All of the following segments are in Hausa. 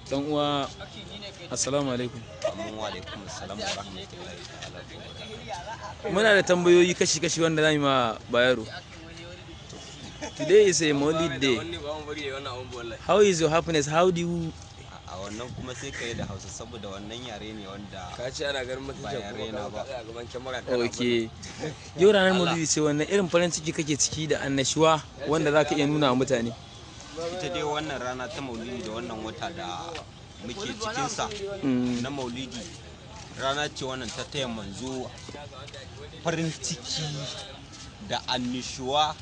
Dan uwa, assalamu alaikum. Wa alaikum assalam wa rahmatullahi ta'ala wa barakatuh. Muna da tambayoyi kashi-kashi wanda za mu ma Bayero. Today is a Maulid day. How is your happiness? How do you... A wannan kuma sai ka yi da Hausa saboda wannan yare ne wanda ka ce ana ganin mutum yare na ba. a gaban kyamara kana Okay. Yau ranar Maulidi sai wannan irin farin ciki kake ciki da annashuwa wanda za ka iya nuna wa mutane. Ita dai wannan rana ta Maulidi da wannan wata da muke cikinsa na Maulidi rana ce wannan ta taya manzo farin ciki da annishuwa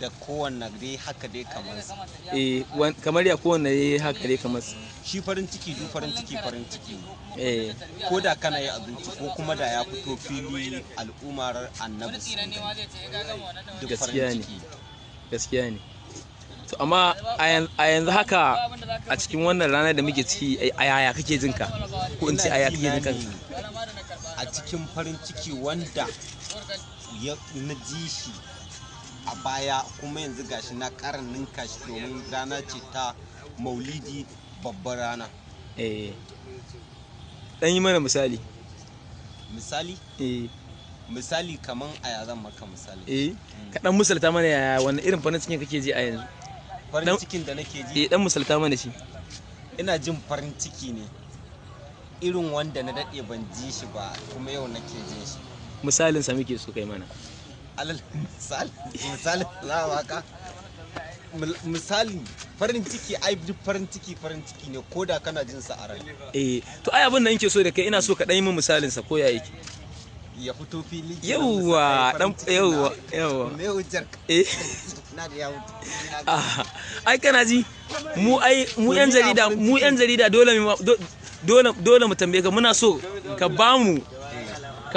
da kowanne dai haka dai kamar Kamar ya kowanne dai haka dai kamar shi farin ciki duk farin ciki eh ko da kana yi abinci ko kuma da ya fito fili al'ummar annabi sun gani duk farin ciki gaskiya ne. To amma a yanzu haka a cikin wannan ranar da muke ciki a yaya kake jin ka ko in ce a yaya kake jin kanka a cikin farin ciki wanda ya na ji shi a baya kuma yanzu gashi na ƙara ninka shi domin rana ce ta Maulidi babbar rana. Dan yi mana misali. Misali kaman aya zan maka misali. Ka dan misalta mana yaya wannan irin farin cikin kake ji a yanzu. Farin cikin da nake ji dan misalta mana shi. Ina jin farin ciki ne irin wanda na daɗe ban ji shi ba kuma yau nake jin shi. Misalin sa muke so kai mana. Alal misali ka misali farin ciki ai duk farin ciki ne ko da kana jin sa a rai. To ai abin da nake so da kai ina so ka dan yi min misalin sa ko ya yake. Ya fito fili. Yawwa dan yawwa. Me hujjar ka? Na da yawo. Ai kana ji mu yan jarida dole mu tambaye ka muna so ka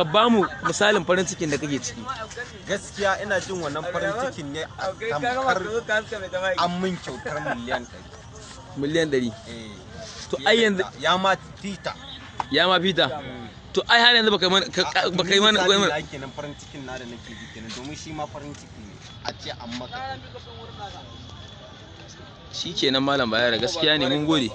bamu misalin farin cikin da kake ciki. Gaskiya ina jin wannan farin cikin ne tamkar an min kyautar miliyan 100. To ai yanzu ya ma fita to ai har yanzu baka yi mana kenan farin cikin na da nake ji kenan domin shi ma farin ciki ne a ce an maka shikenan malam Bayero gaskiya ne mun gode.